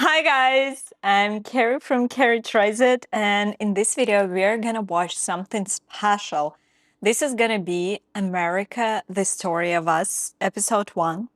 Hi guys, I'm Kerry from Kerry Tries It, and in this video we are gonna watch something special. This is gonna be America, the Story of Us, episode 1.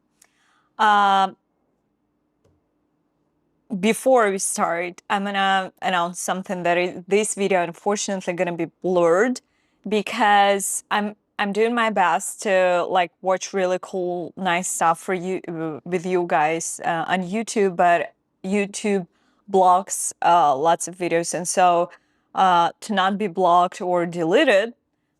Before we start, I'm gonna announce something that this video unfortunately gonna be blurred because I'm doing my best to watch really cool, nice stuff for you with you guys on YouTube, but YouTube blocks lots of videos, and so to not be blocked or deleted,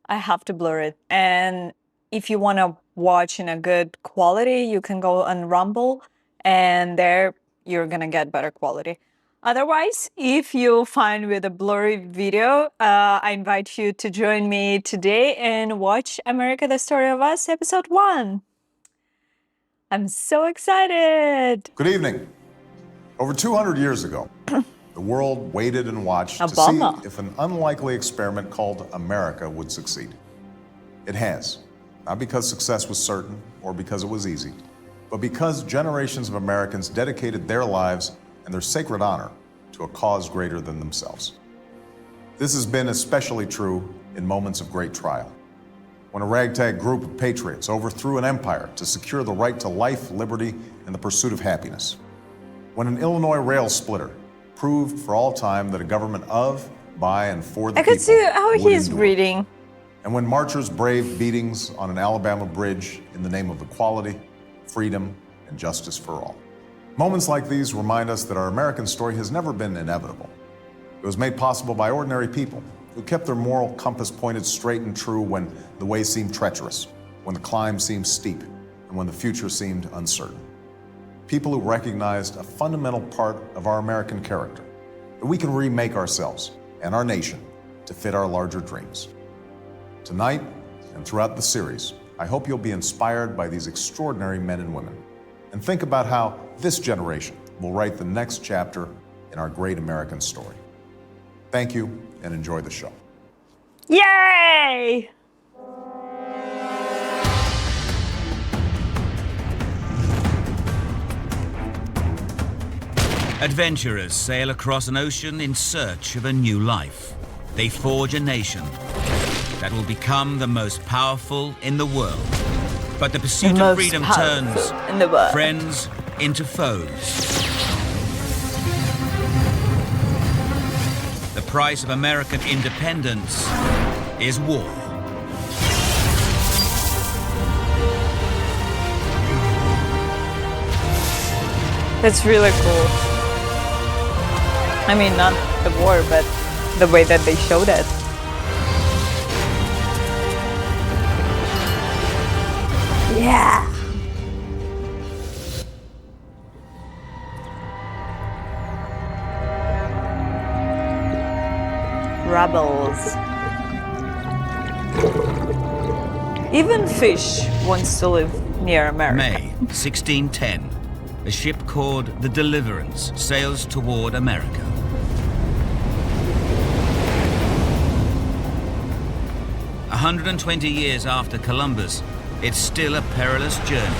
I have to blur it. And if you want to watch in a good quality, you can go on Rumble, and there you're gonna get better quality. Otherwise, if you find with a blurry video, I invite you to join me today and watch America, the Story of Us, episode 1. I'm so excited. Good evening. Over 200 years ago, the world waited and watched to Obama. see if an unlikely experiment called America would succeed. It has, not because success was certain or because it was easy, but because generations of Americans dedicated their lives and their sacred honor to a cause greater than themselves. This has been especially true in moments of great trial, when a ragtag group of patriots overthrew an empire to secure the right to life, liberty, and the pursuit of happiness. When an Illinois rail splitter proved for all time that a government of, by, and for the I people could see how would he's endure. reading. And when marchers braved beatings on an Alabama bridge in the name of equality, freedom, and justice for all. Moments like these remind us that our American story has never been inevitable. It was made possible by ordinary people who kept their moral compass pointed straight and true when the way seemed treacherous, when the climb seemed steep, and when the future seemed uncertain. People who recognized a fundamental part of our American character, that we can remake ourselves and our nation to fit our larger dreams. Tonight, and throughout the series, I hope you'll be inspired by these extraordinary men and women, and think about how this generation will write the next chapter in our great American story. Thank you, and enjoy the show. Yay! Adventurers sail across an ocean in search of a new life. They forge a nation that will become the most powerful in the world. But the pursuit of freedom turns in the world. Friends into foes. The price of American independence is war. That's really cool. I mean, not the war, but the way that they showed it. Yeah. Rebels. Even fish wants to live near America. May 1610. A ship called the Deliverance sails toward America. A 120 years after Columbus, it's still a perilous journey.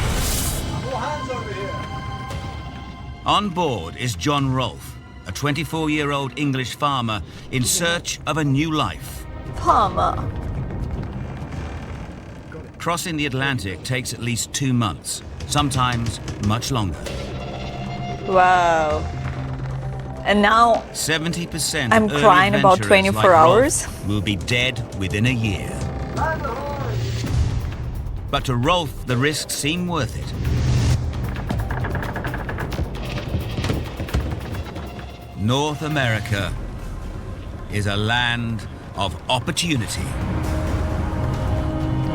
On board is John Rolfe, a 24-year-old English farmer in search of a new life. Farmer. Crossing the Atlantic takes at least 2 months, sometimes much longer. Wow. And now 70% I'm of early crying about adventurers 24 like hours. Rolfe will be dead within a year. But to Rolfe, the risks seem worth it. North America is a land of opportunity.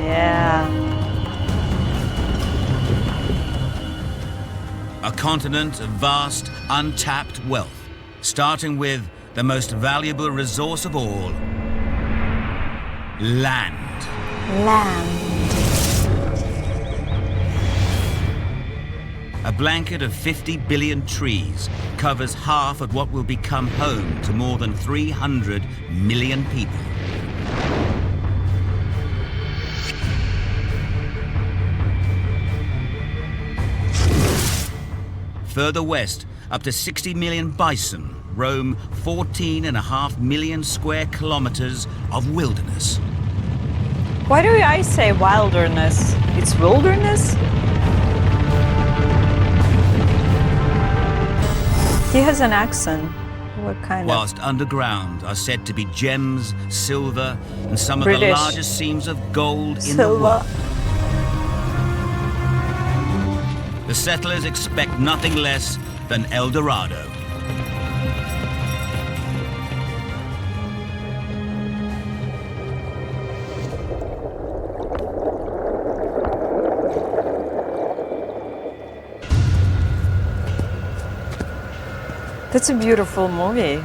Yeah. A continent of vast, untapped wealth, starting with the most valuable resource of all, land. Land. A blanket of 50 billion trees covers half of what will become home to more than 300 million people. Further west, up to 60 million bison roam 14.5 million square kilometers of wilderness. Why do I say wilderness? It's wilderness? He has an accent. What kind Whilst underground are said to be gems, silver, and some of British. the largest seams of gold in the Silver. world. The settlers expect nothing less than El Dorado. That's a beautiful movie.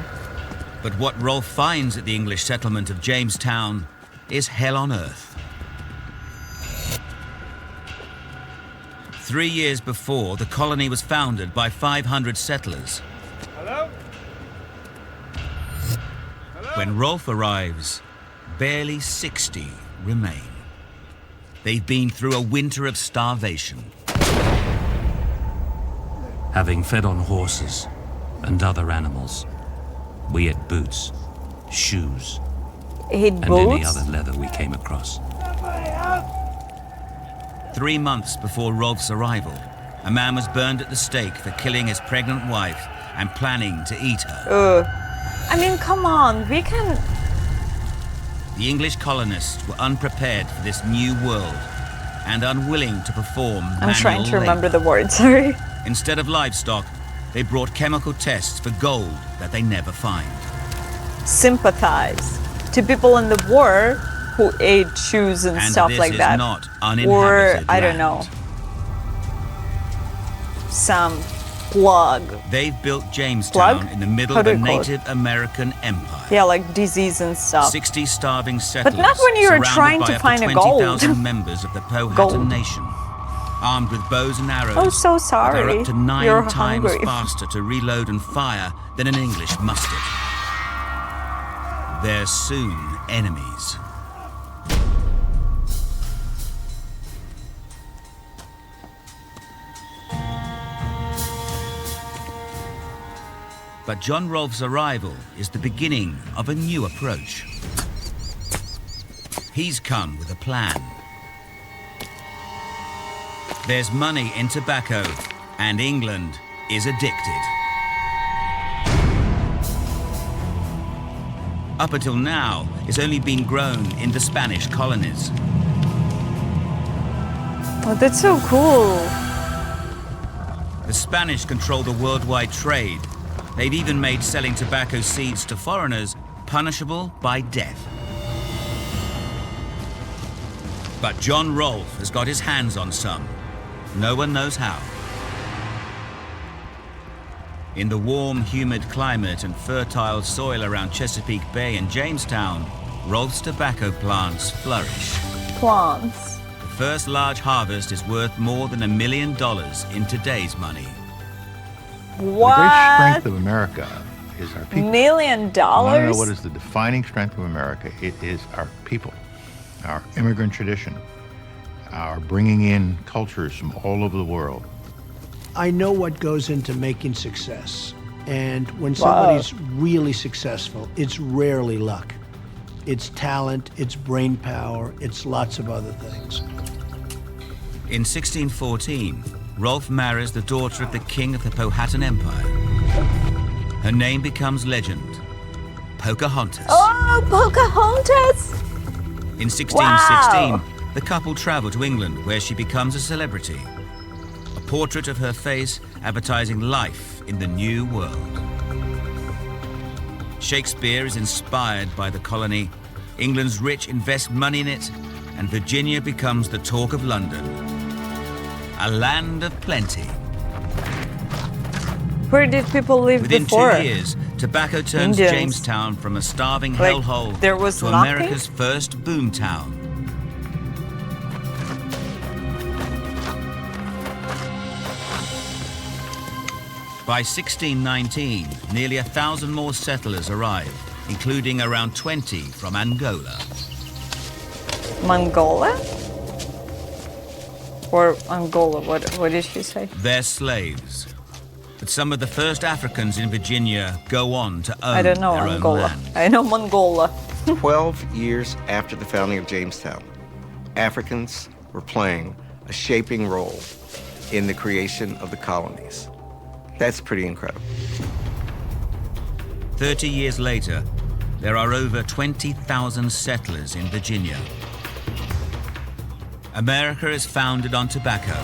But what Rolf finds at the English settlement of Jamestown is hell on earth. 3 years before, the colony was founded by 500 settlers. Hello? When Rolf arrives, barely 60 remain. They've been through a winter of starvation. Having fed on horses and other animals, we ate boots, shoes, He and any boots? other leather we came across. 3 months before Rolf's arrival, a man was burned at the stake for killing his pregnant wife and planning to eat her. I mean, come on, we can... The English colonists were unprepared for this new world and unwilling to perform I'm trying to manual remember labor. the word, sorry. Instead of livestock, they brought chemical tests for gold that they never find. Sympathize to people in the war who ate shoes and And stuff this like is that. not Or, uninhabited I don't land. know, some plug. They've built Jamestown Plug? in the middle How of do a you call it? Native American empire. Yeah, like disease and stuff. 60 starving settlers, not when you're surrounded trying by to up find a 20,000 gold. members of the Powhatan Gold. Nation, armed with bows and arrows. Oh, so that are sorry. up to 9 You're times hungry. faster to reload and fire than an English mustard. They're soon enemies. But John Rolfe's arrival is the beginning of a new approach. He's come with a plan. There's money in tobacco, and England is addicted. Up until now, it's only been grown in the Spanish colonies. Oh, that's so cool. The Spanish control the worldwide trade. They've even made selling tobacco seeds to foreigners punishable by death. But John Rolfe has got his hands on some. No one knows how. In the warm, humid climate and fertile soil around Chesapeake Bay and Jamestown, Rolfe's tobacco plants flourish. Plants. The first large harvest is worth more than $1 million in today's money. The great What? strength of America is our people. $1 million? Want to know what is the defining strength of America? It is our people, our immigrant tradition, our bringing in cultures from all over the world. I know what goes into making success. And when somebody's really successful, it's rarely luck. It's talent, it's brain power, it's lots of other things. In 1614, Rolfe marries the daughter of the king of the Powhatan Empire. Her name becomes legend, Pocahontas. Oh, Pocahontas! In 1616, Wow. the couple travel to England, where she becomes a celebrity. A portrait of her face advertising life in the new world. Shakespeare is inspired by the colony. England's rich invest money in it, and Virginia becomes the talk of London. A land of plenty. Where did people live Within before? 2 years, tobacco turns Indians. Jamestown from a starving Like, hellhole there was to nothing? America's first boomtown. By 1619, nearly 1,000 more settlers arrived, including around 20 from Angola. Mongolia? Or Angola, what did she say? They're slaves. But some of the first Africans in Virginia go on to own I don't know their Angola. own land. I know Mongola. 12 years after the founding of Jamestown, Africans were playing a shaping role in the creation of the colonies. That's pretty incredible. 30 years later, there are over 20,000 settlers in Virginia. America is founded on tobacco.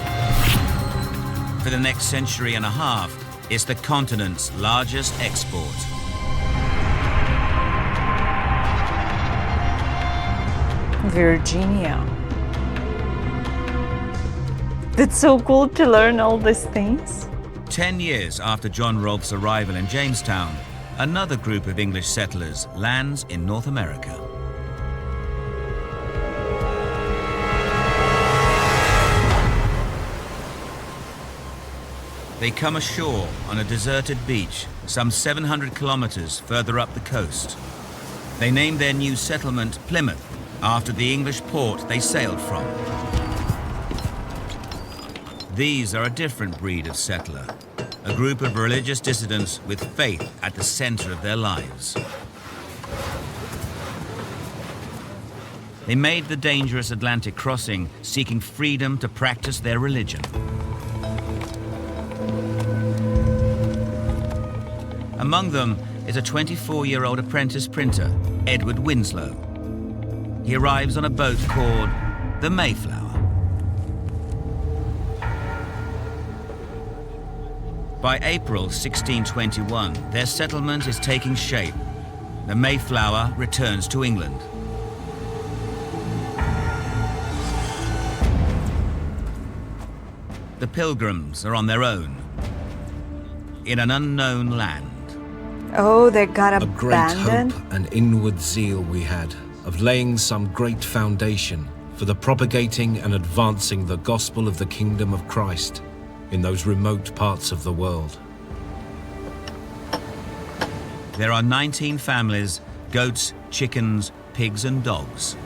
For the next century and a half, it's the continent's largest export. Virginia. It's so cool to learn all these things. 10 years after John Rolfe's arrival in Jamestown, another group of English settlers lands in North America. They come ashore on a deserted beach some 700 kilometers further up the coast. They name their new settlement Plymouth, after the English port they sailed from. These are a different breed of settler, a group of religious dissidents with faith at the center of their lives. They made the dangerous Atlantic crossing seeking freedom to practice their religion. Among them is a 24-year-old apprentice printer, Edward Winslow. He arrives on a boat called the Mayflower. By April 1621, their settlement is taking shape. The Mayflower returns to England. The Pilgrims are on their own, in an unknown land. Oh, they got A great abandoned? hope and inward zeal we had of laying some great foundation for the propagating and advancing the gospel of the kingdom of Christ in those remote parts of the world. There are 19 families, goats, chickens, pigs and dogs.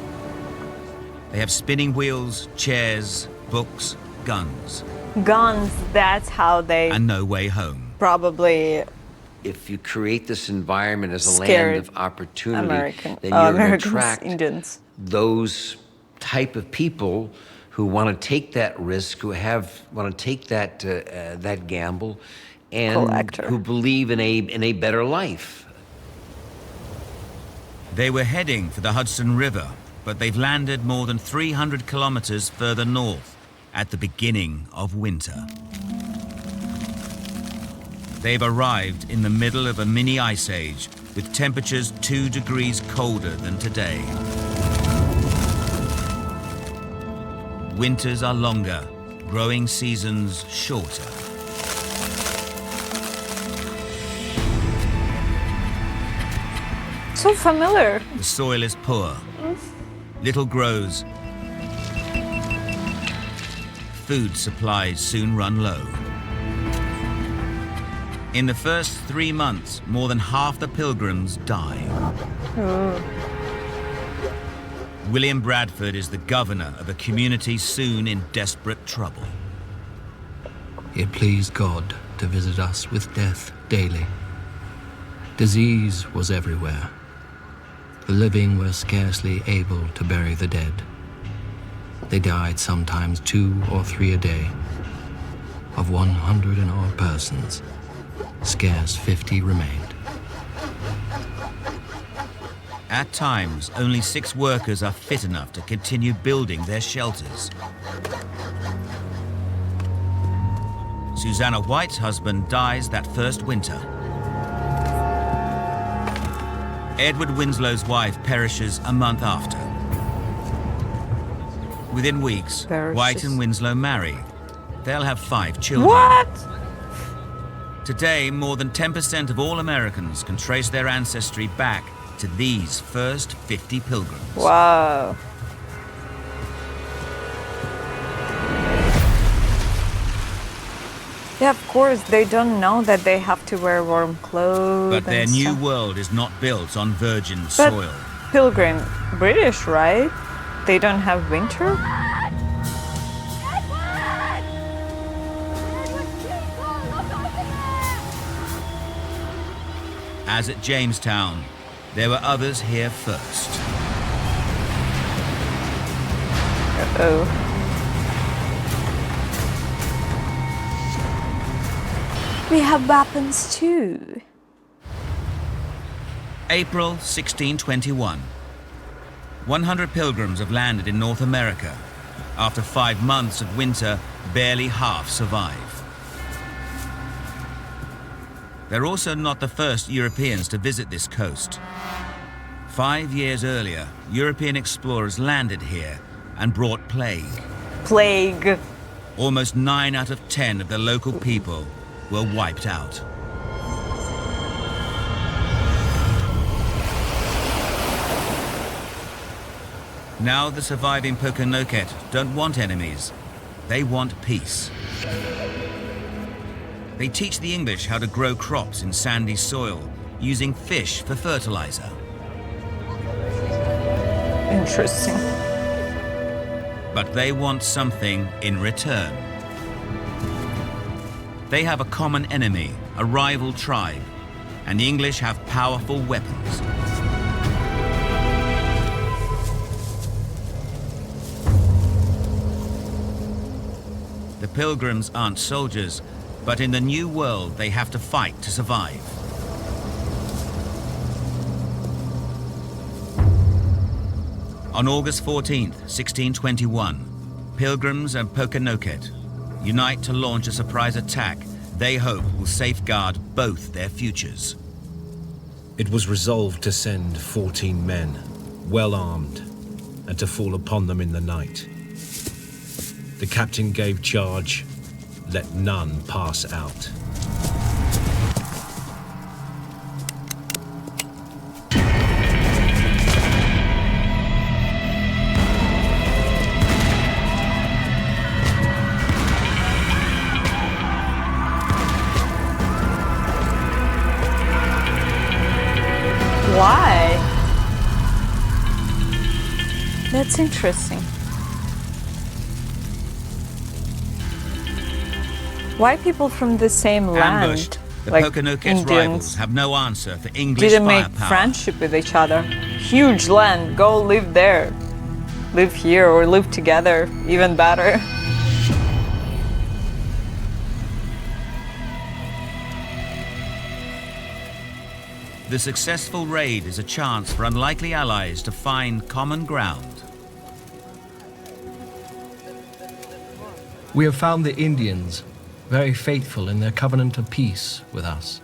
They have spinning wheels, chairs, books, guns, Guns, that's how they and no way home. probably If you create this environment as a scared land of opportunity, American, then you're going to Americans, attract Indians. those type of people who want to take that risk, who want to take that gamble, and Collector. who believe in a better life. They were heading for the Hudson River, but they've landed more than 300 kilometers further north at the beginning of winter. They've arrived in the middle of a mini ice age with temperatures 2 degrees colder than today. Winters are longer, growing seasons shorter. So familiar. The soil is poor. Little grows. Food supplies soon run low. In the first 3 months, more than half the Pilgrims die. William Bradford is the governor of a community soon in desperate trouble. It pleased God to visit us with death daily. Disease was everywhere. The living were scarcely able to bury the dead. They died sometimes 2 or 3 a day. Of 100 and odd persons, scarce 50 remained. At times, only 6 workers are fit enough to continue building their shelters. Susanna White's husband dies that first winter. Edward Winslow's wife perishes a month after. Within weeks, White and Winslow marry. They'll have 5 children. What? Today, more than 10% of all Americans can trace their ancestry back to these first 50 pilgrims. Wow. Yeah, of course, they don't know that they have to wear warm clothes. But their and new stuff. world is not built on virgin But soil. Pilgrim, British, right? They don't have winter? As at Jamestown, there were others here first. Uh-oh. We have weapons too. April 1621. 100 pilgrims have landed in North America. After 5 months of winter, barely half survive. They're also not the first Europeans to visit this coast. 5 years earlier, European explorers landed here and brought plague. Plague. Almost 9 out of 10 of the local people were wiped out. Now the surviving Pokanoket don't want enemies. They want peace. They teach the English how to grow crops in sandy soil, using fish for fertilizer. Interesting. But they want something in return. They have a common enemy, a rival tribe, and the English have powerful weapons. The Pilgrims aren't soldiers, but in the new world they have to fight to survive. On August 14th, 1621, Pilgrims and Pokanoket unite to launch a surprise attack they hope will safeguard both their futures. It was resolved to send 14 men, well armed, and to fall upon them in the night. The captain gave charge, let none pass out. Why? That's interesting. Why people from the same land, Ambushed, the like Pokanoket's rivals Indians, have no answer for English didn't make firepower. friendship with each other? Huge land, go live there. Live here or live together, even better. The successful raid is a chance for unlikely allies to find common ground. We have found the Indians very faithful in their covenant of peace with us.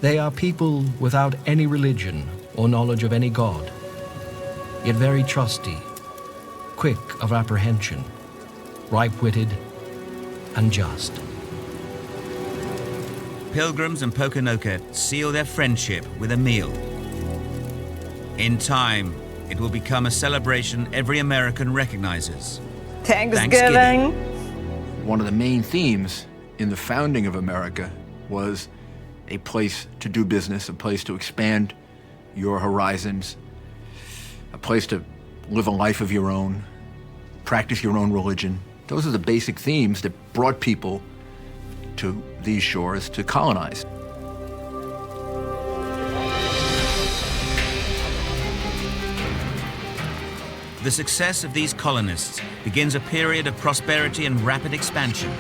They are people without any religion or knowledge of any god, yet very trusty, quick of apprehension, ripe-witted, and just. Pilgrims and Pokanoket seal their friendship with a meal. In time, it will become a celebration every American recognizes. Thanksgiving. One of the main themes in the founding of America was a place to do business, a place to expand your horizons, a place to live a life of your own, practice your own religion. Those are the basic themes that brought people to these shores to colonize. The success of these colonists begins a period of prosperity and rapid expansion.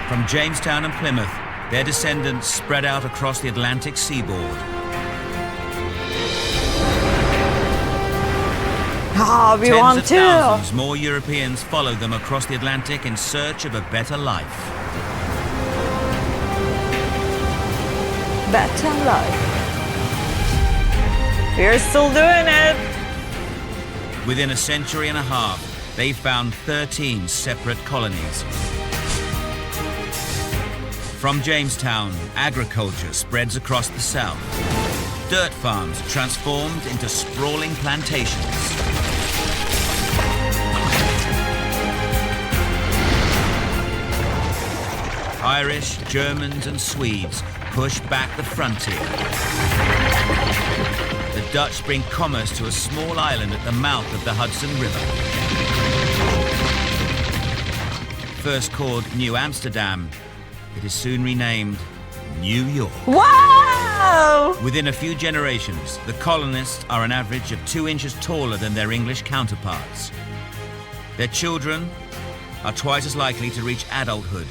From Jamestown and Plymouth, their descendants spread out across the Atlantic seaboard. Ah, we Tens want of to. thousands more Europeans followed them across the Atlantic in search of a better life. Better life. We're still doing it. Within a century and a half, they found 13 separate colonies. From Jamestown, agriculture spreads across the south. Dirt farms transformed into sprawling plantations. Irish, Germans, and Swedes push back the frontier. The Dutch bring commerce to a small island at the mouth of the Hudson River. First called New Amsterdam, it is soon renamed New York. Wow! Within a few generations, the colonists are an average of 2 inches taller than their English counterparts. Their children are twice as likely to reach adulthood.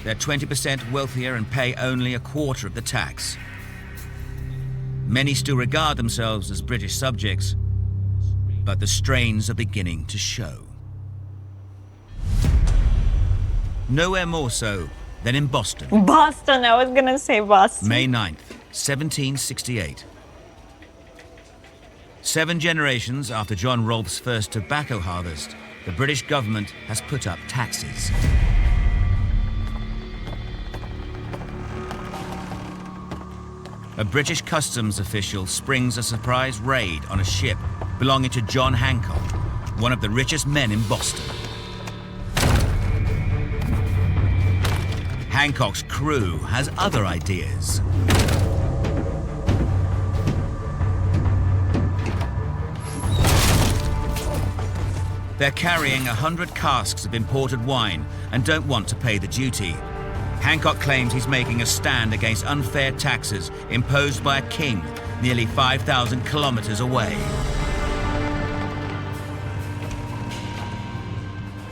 They're 20% wealthier and pay only a quarter of the tax. Many still regard themselves as British subjects, but the strains are beginning to show. Nowhere more so than in Boston. Boston, I was gonna say Boston. May 9th, 1768. 7 generations after John Rolfe's first tobacco harvest, the British government has put up taxes. A British customs official springs a surprise raid on a ship belonging to John Hancock, one of the richest men in Boston. Hancock's crew has other ideas. They're carrying 100 casks of imported wine and don't want to pay the duty. Hancock claims he's making a stand against unfair taxes imposed by a king nearly 5,000 kilometers away.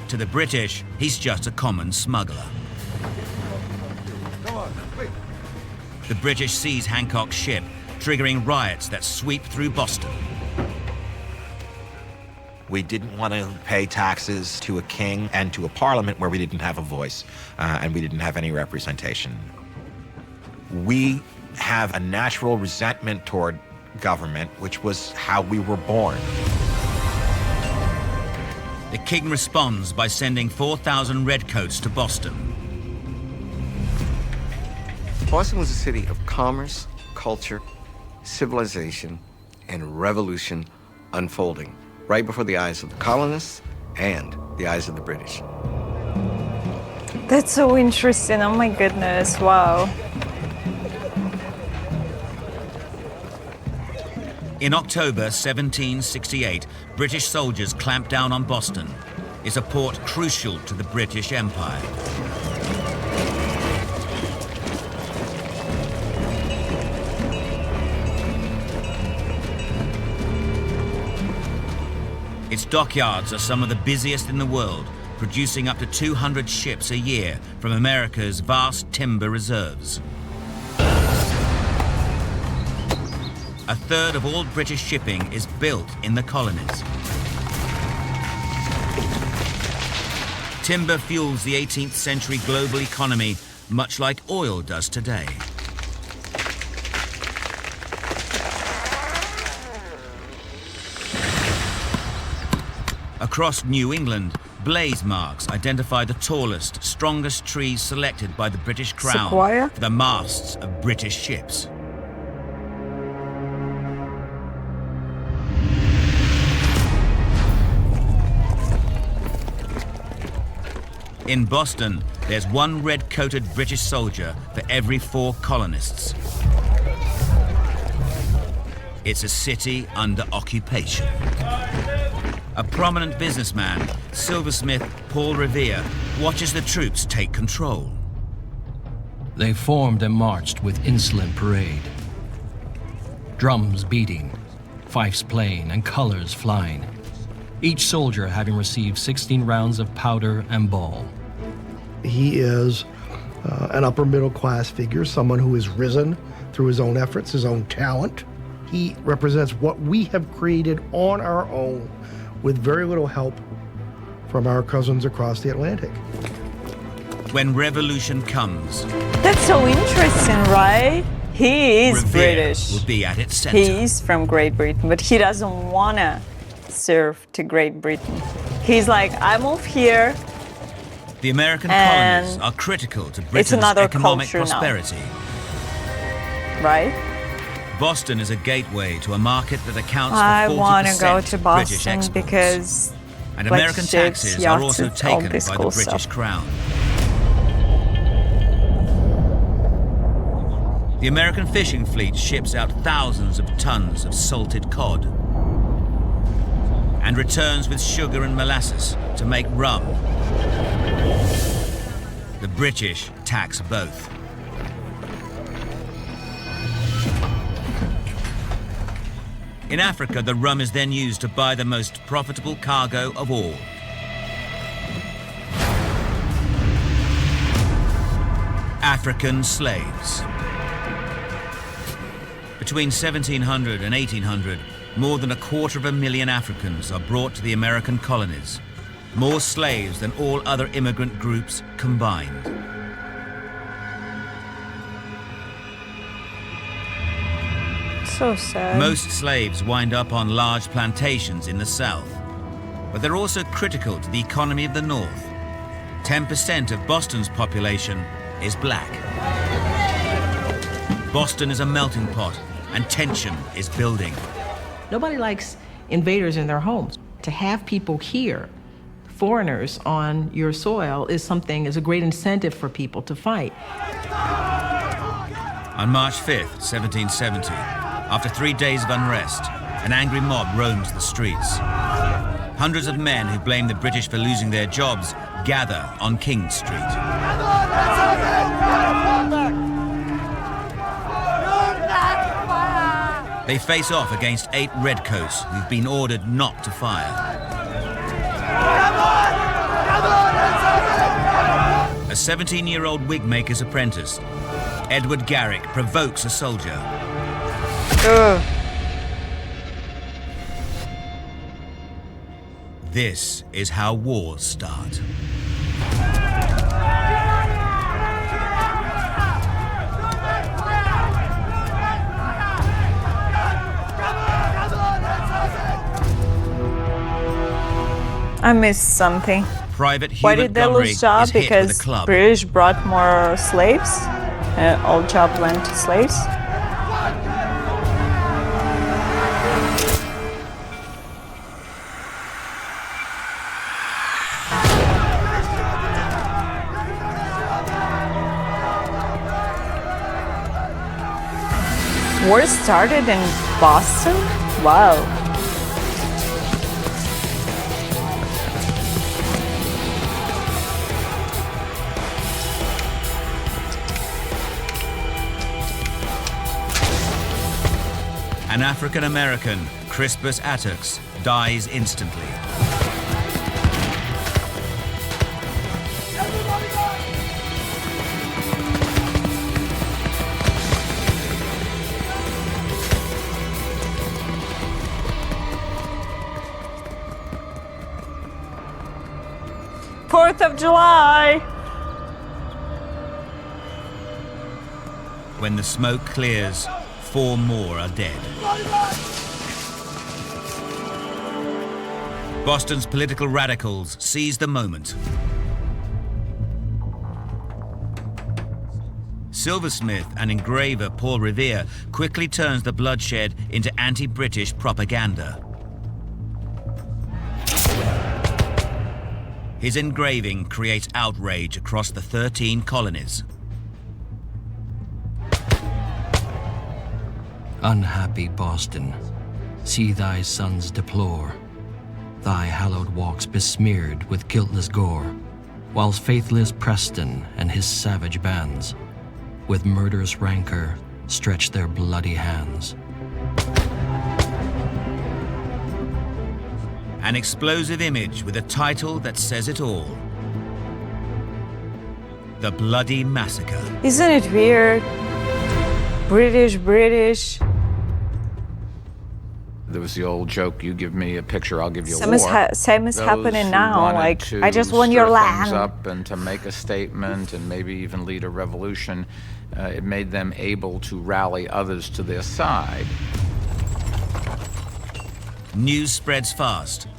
To the British, he's just a common smuggler. The British seize Hancock's ship, triggering riots that sweep through Boston. We didn't want to pay taxes to a king and to a parliament where we didn't have a voice and we didn't have any representation. We have a natural resentment toward government, which was how we were born. The king responds by sending 4,000 redcoats to Boston. Boston was a city of commerce, culture, civilization, and revolution unfolding right before the eyes of the colonists and the eyes of the British. That's so interesting. Oh my goodness. Wow. In October 1768, British soldiers clamped down on Boston. It's a port crucial to the British Empire. Its dockyards are some of the busiest in the world, producing up to 200 ships a year from America's vast timber reserves. A third of all British shipping is built in the colonies. Timber fuels the 18th century global economy, much like oil does today. Across New England, blaze marks identify the tallest, strongest trees selected by the British Crown Sequoia? for the masts of British ships. In Boston, there's one red-coated British soldier for every 4 colonists. It's a city under occupation. A prominent businessman, silversmith Paul Revere, watches the troops take control. They formed and marched with insolent parade. Drums beating, fifes playing, and colors flying. Each soldier having received 16 rounds of powder and ball. He is an upper middle class figure, someone who has risen through his own efforts, his own talent. He represents what we have created on our own with very little help from our cousins across the Atlantic. When revolution comes, That's so interesting, right? He is Revere British. will be at its center. He is from Great Britain, but he doesn't wanna serve to Great Britain. He's like, I move here. The American And colonies are critical to it's Britain's another economic culture now. prosperity. Right? Boston is a gateway to a market that accounts I for 40% want to go to of British Boston exports. because And like American ships, taxes are yachts, also all taken this by cool the British stuff. Crown. The American fishing fleet ships out thousands of tons of salted cod and returns with sugar and molasses to make rum. the British tax both. In Africa, the rum is then used to buy the most profitable cargo of all. African slaves. Between 1700 and 1800, more than 250,000 Africans are brought to the American colonies, more slaves than all other immigrant groups combined. So sad. Most slaves wind up on large plantations in the South, but they're also critical to the economy of the North. 10% of Boston's population is black. Boston is a melting pot, and tension is building. Nobody likes invaders in their homes. To have people here, foreigners on your soil, is a great incentive for people to fight. On March 5th, 1770, after 3 days of unrest, an angry mob roams the streets. Hundreds of men who blame the British for losing their jobs gather on King Street. They face off against 8 redcoats who've been ordered not to fire. A 17-year-old wigmaker's apprentice, Edward Garrick, provokes a soldier. This is how wars start. I missed something. Private Why Hubert did they Gumroad lose job? is hit with a Because club. British brought more slaves? All job went to slaves? War started in Boston? Wow. An African-American, Crispus Attucks, dies instantly. Fourth of July! When the smoke clears, 4 more are dead. Boston's political radicals seize the moment. Silversmith and engraver Paul Revere quickly turns the bloodshed into anti-British propaganda. His engraving creates outrage across the 13 colonies. Unhappy Boston, see thy sons deplore, thy hallowed walks besmeared with guiltless gore, whilst faithless Preston and his savage bands, with murderous rancor, stretch their bloody hands. An explosive image with a title that says it all. The Bloody Massacre. Isn't it weird? British. There was the old joke, you give me a picture, I'll give you a Same war. same is Those happening who now, wanted like, to I just want your stir things land. up and to make a statement and maybe even lead a revolution, it made them able to rally others to their side. News spreads fast.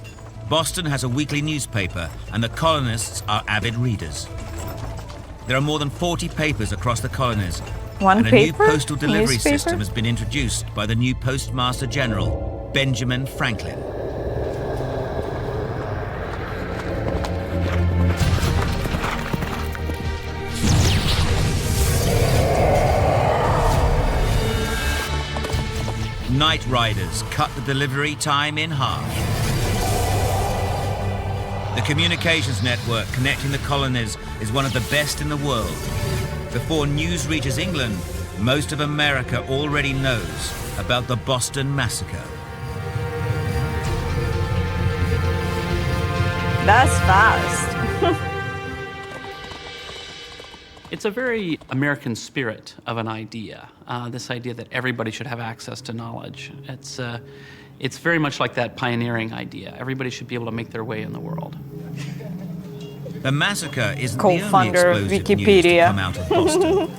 Boston has a weekly newspaper, and the colonists are avid readers. There are more than 40 papers across the colonies, and a new postal delivery system has been introduced by the new Postmaster General, Benjamin Franklin. Night riders cut the delivery time in half. The communications network connecting the colonies is one of the best in the world. Before news reaches England, most of America already knows about the Boston Massacre. That's fast. It's a very American spirit of an idea, this idea that everybody should have access to knowledge. It's very much like that pioneering idea. Everybody should be able to make their way in the world. The massacre isn't the only Co-founder of explosive news to Wikipedia. come out of Boston.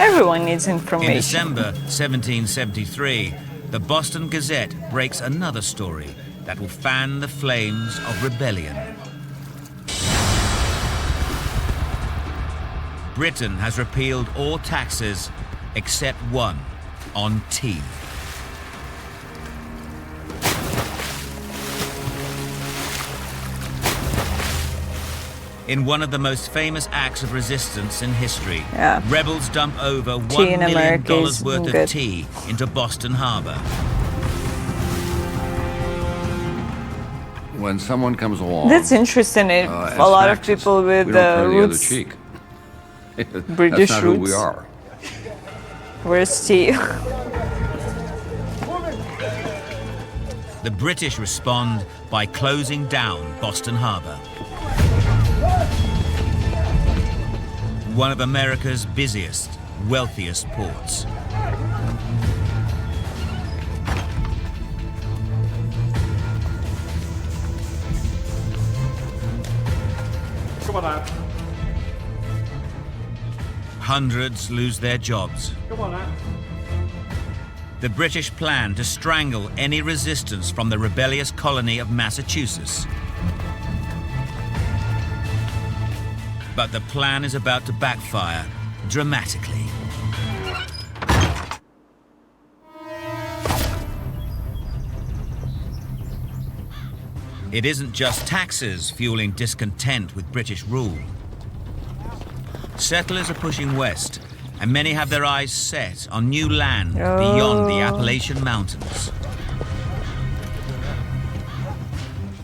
Everyone needs information. In December 1773, the Boston Gazette breaks another story that will fan the flames of rebellion. Britain has repealed all taxes except one, on tea. In one of the most famous acts of resistance in history, rebels dump over $1 million worth of tea into Boston Harbor. When someone comes along, That's interesting. A lot of people with roots, British that's not roots. who we are. Where's tea? The British respond by closing down Boston Harbor, one of America's busiest, wealthiest ports. Come on out. Hundreds lose their jobs. Come on out. The British plan to strangle any resistance from the rebellious colony of Massachusetts. But the plan is about to backfire dramatically. It isn't just taxes fueling discontent with British rule. Settlers are pushing west, and many have their eyes set on new land beyond the Appalachian Mountains.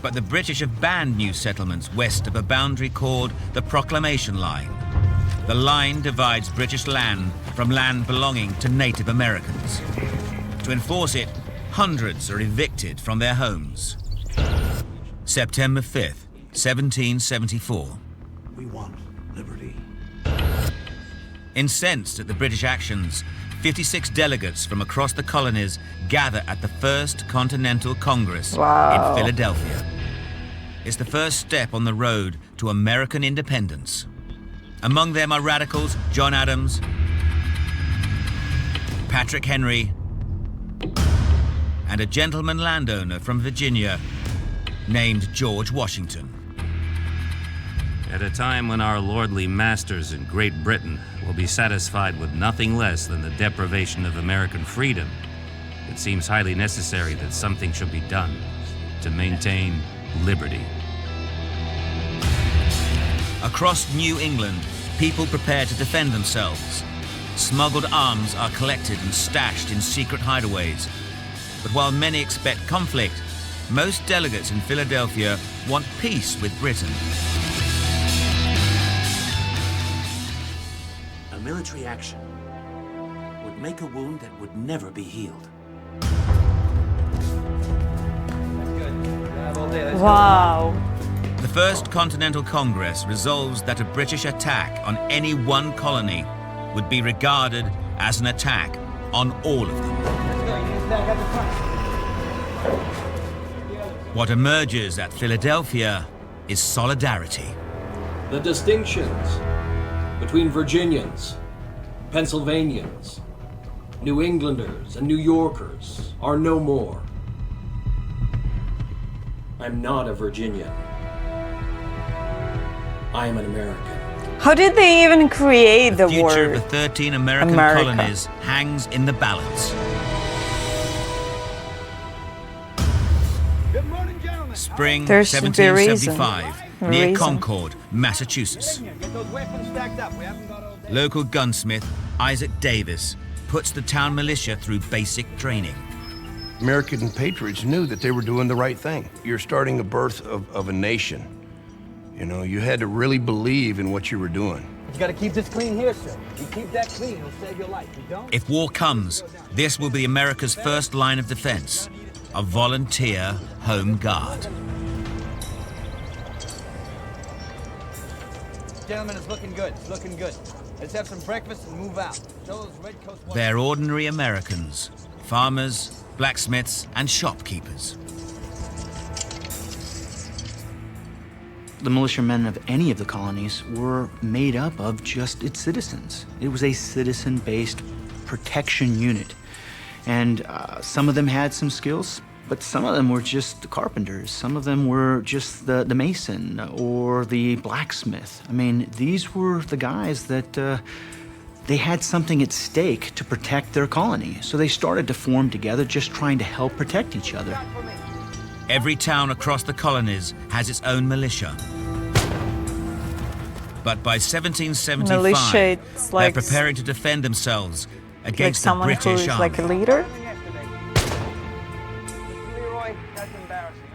But the British have banned new settlements west of a boundary called the Proclamation Line. The line divides British land from land belonging to Native Americans. To enforce it, hundreds are evicted from their homes. September 5th, 1774. We want liberty. Incensed at the British actions, 56 delegates from across the colonies gather at the First Continental Congress in Philadelphia. It's the first step on the road to American independence. Among them are radicals John Adams, Patrick Henry, and a gentleman landowner from Virginia named George Washington. At a time when our lordly masters in Great Britain will be satisfied with nothing less than the deprivation of American freedom, it seems highly necessary that something should be done to maintain liberty. Across New England, people prepare to defend themselves. Smuggled arms are collected and stashed in secret hideaways. But while many expect conflict, most delegates in Philadelphia want peace with Britain. A military action would make a wound that would never be healed. Wow. The First Continental Congress resolves that a British attack on any one colony would be regarded as an attack on all of them. What emerges at Philadelphia is solidarity. The distinctions between Virginians, Pennsylvanians, New Englanders, and New Yorkers are no more. I'm not a Virginian. I am an American. How did they even create the future word? of the 13 American colonies hangs in the balance. Spring There's the 1775, near reason. Concord, Massachusetts. Local gunsmith Isaac Davis puts the town militia through basic training. American patriots knew that they were doing the right thing. You're starting the birth of a nation. You know, you had to really believe in what you were doing. You gotta keep this clean here, sir. You keep that clean, it'll save your life. You don't? If war comes, this will be America's first line of defense, a volunteer home guard. Gentlemen, it's looking good. It's looking good. Let's have some breakfast and move out. Show those redcoats what... They're ordinary Americans, farmers, blacksmiths, and shopkeepers. The militiamen of any of the colonies were made up of just its citizens. It was a citizen-based protection unit. And some of them had some skills, but some of them were just the carpenters. Some of them were just the mason or the blacksmith. I mean, these were the guys that they had something at stake to protect their colony. So they started to form together, just trying to help protect each other. Every town across the colonies has its own militia. But by 1775, Militia, it's like, they're preparing to defend themselves like against the someone who British is army. like a leader.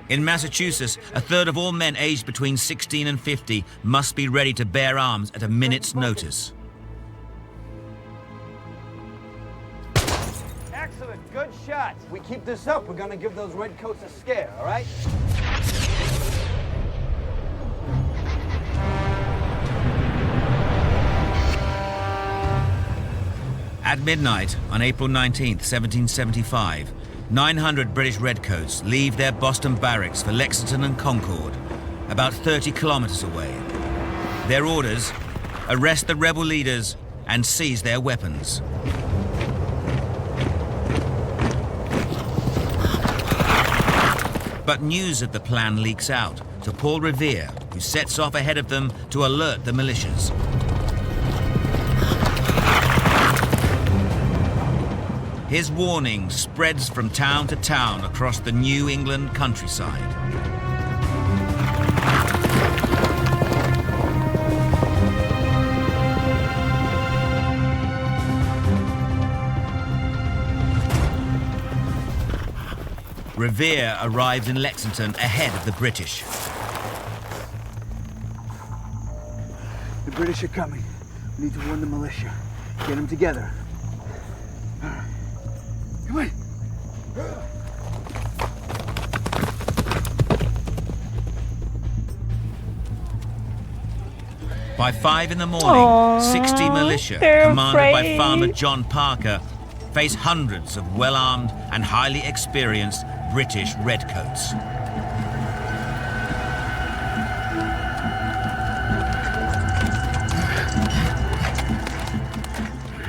In Massachusetts, a third of all men aged between 16 and 50 must be ready to bear arms at a minute's notice. Excellent, good shots. We keep this up, we're gonna give those redcoats a scare, all right? At midnight on April 19th, 1775, 900 British redcoats leave their Boston barracks for Lexington and Concord, about 30 kilometers away. Their orders: arrest the rebel leaders and seize their weapons. But news of the plan leaks out to Paul Revere, who sets off ahead of them to alert the militias. His warning spreads from town to town across the New England countryside. Revere arrives in Lexington ahead of the British. The British are coming. We need to warn the militia. Get them together. Come on. By 5 in the morning, 60 militia, commanded by Farmer John Parker, face hundreds of well-armed and highly experienced British redcoats.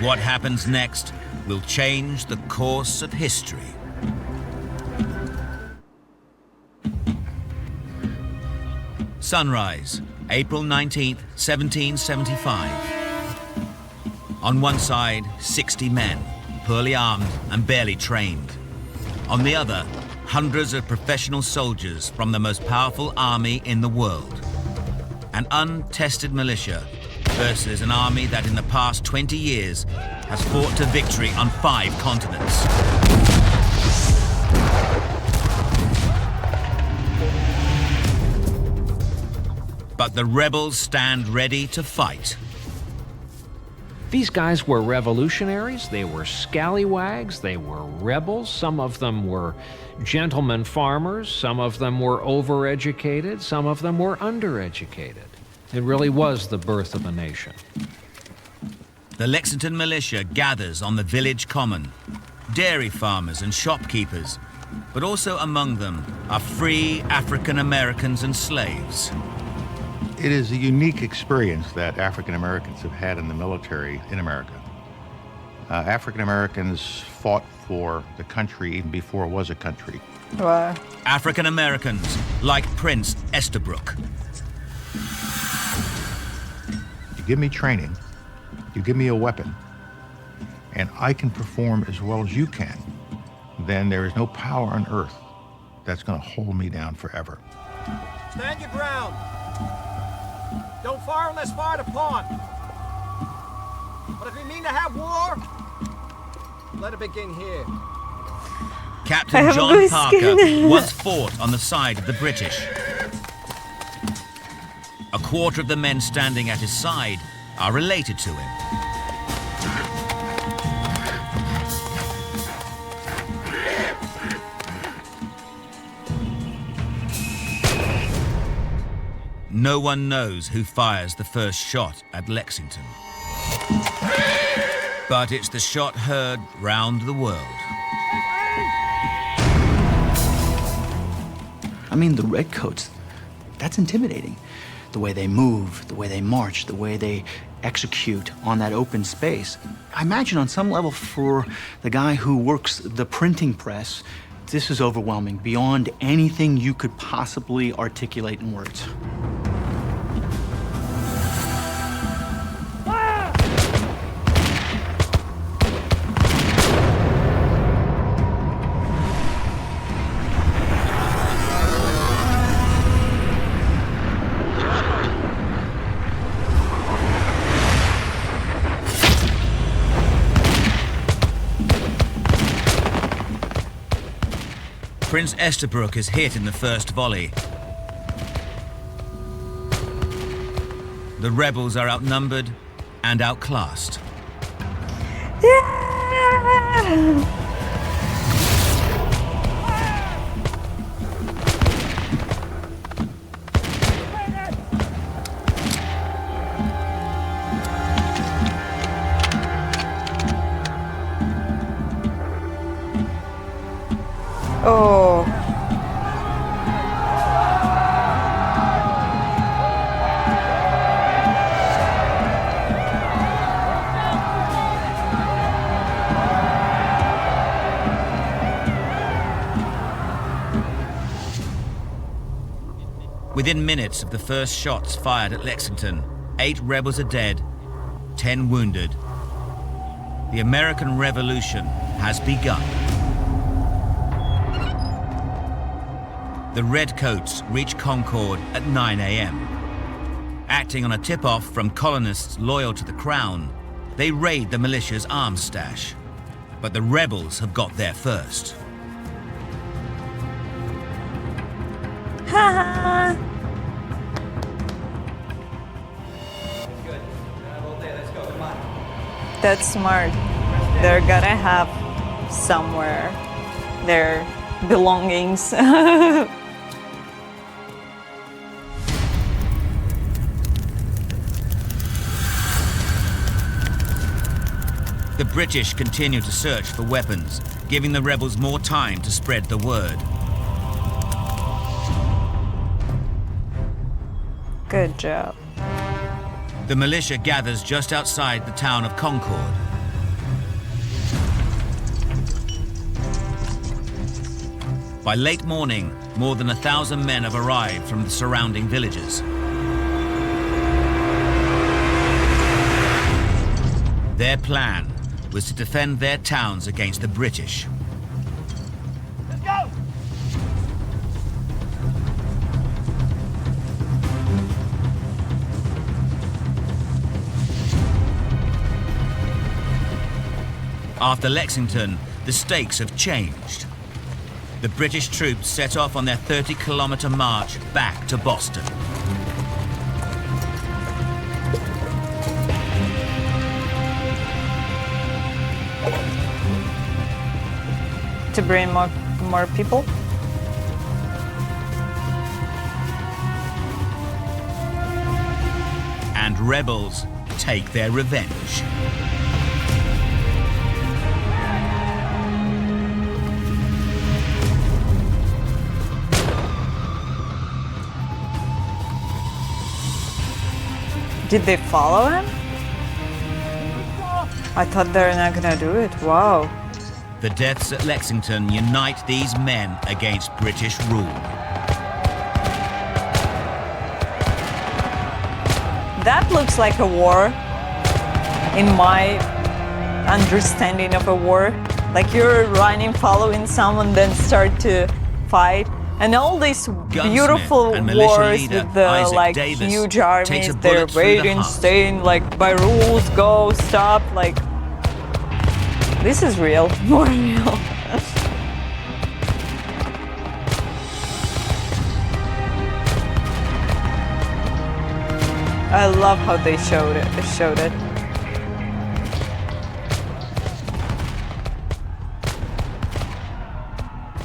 What happens next will change the course of history. Sunrise, April 19th, 1775. On one side, 60 men, poorly armed and barely trained. On the other, hundreds of professional soldiers from the most powerful army in the world. An untested militia versus an army that in the past 20 years has fought to victory on 5 continents. But the rebels stand ready to fight. These guys were revolutionaries, they were scallywags, they were rebels. Some of them were gentlemen farmers, some of them were overeducated, some of them were undereducated. It really was the birth of a nation. The Lexington militia gathers on the village common. Dairy farmers and shopkeepers, but also among them are free African Americans and slaves. It is a unique experience that African Americans have had in the military in America. African Americans fought for the country even before it was a country. Wow. African Americans like Prince Estabrook. You give me training, you give me a weapon, and I can perform as well as you can, then there is no power on earth that's going to hold me down forever. Stand your ground. Don't fire unless fired upon. But if we mean to have war, let it begin here. Captain John Parker once fought on the side of the British. A quarter of the men standing at his side are related to him. No one knows who fires the first shot at Lexington. But it's the shot heard round the world. I mean, the redcoats, that's intimidating. The way they move, the way they march, the way they execute on that open space. I imagine on some level for the guy who works the printing press, this is overwhelming, beyond anything you could possibly articulate in words. Prince Estabrook is hit in the first volley. The rebels are outnumbered and outclassed. Oh. Within minutes of the first shots fired at Lexington, 8 rebels are dead, 10 wounded. The American Revolution has begun. The Redcoats reach Concord at 9 a.m. Acting on a tip-off from colonists loyal to the Crown, they raid the militia's arms stash. But the rebels have got there first. Haha. That's smart. They're gonna have somewhere their belongings. The British continue to search for weapons, giving the rebels more time to spread the word. Good job. The militia gathers just outside the town of Concord. By late morning, more than 1,000 men have arrived from the surrounding villages. Their plan was to defend their towns against the British. Let's go! After Lexington, the stakes have changed. The British troops set off on their 30-kilometer march back to Boston. To bring more people? And rebels take their revenge. Did they follow him? I thought they were not gonna do it. Wow. The deaths at Lexington unite these men against British rule. That looks like a war in my understanding of a war. Like you're running, following someone, then start to fight. And all these beautiful wars with the like huge armies, they're waiting, staying, like by rules, go, stop, like this is real, more real. I love how they showed it.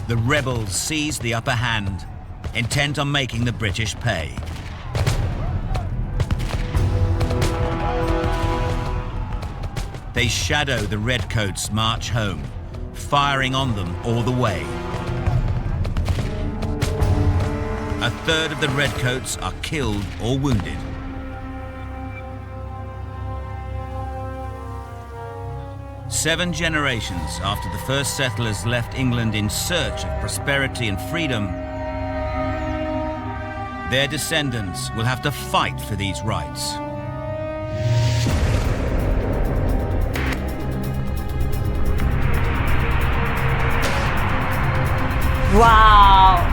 The rebels seized the upper hand, intent on making the British pay. They shadow the redcoats march home, firing on them all the way. A third of the redcoats are killed or wounded. Seven generations after the first settlers left England in search of prosperity and freedom, their descendants will have to fight for these rights. Wow!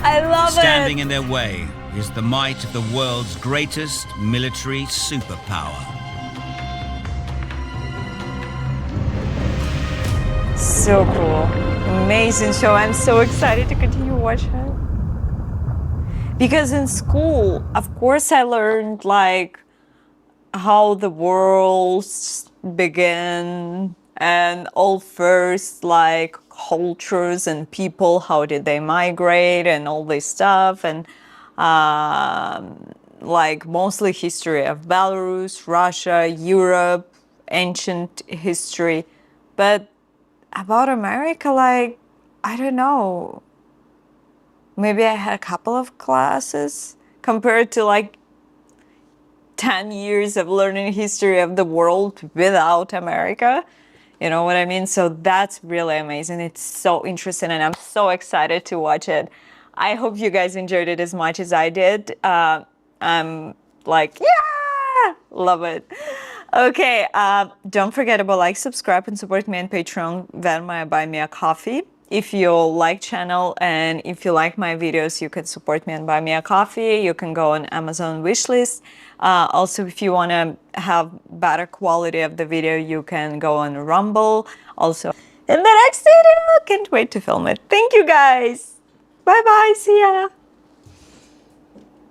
I love it! Standing in their way is the might of the world's greatest military superpower. So cool. Amazing show. I'm so excited to continue watching it. Because in school, of course, I learned like how the world began and all first like cultures and people, how did they migrate and all this stuff, and like mostly history of Belarus, Russia, Europe, ancient history. But about America, like, I don't know, maybe I had a couple of classes compared to like 10 years of learning history of the world without America. You know what I mean? So that's really amazing. It's so interesting and I'm so excited to watch it. I hope you guys enjoyed it as much as I did. I'm like, yeah, love it. Okay, don't forget about like, subscribe, and support me on Patreon, Venmo, buy me a coffee. If you like channel and if you like my videos, you can support me and buy me a coffee. You can go on Amazon wishlist. Also, if you want to have better quality of the video, you can go on Rumble. Also, in the next video, can't wait to film it. Thank you guys. Bye bye. See ya.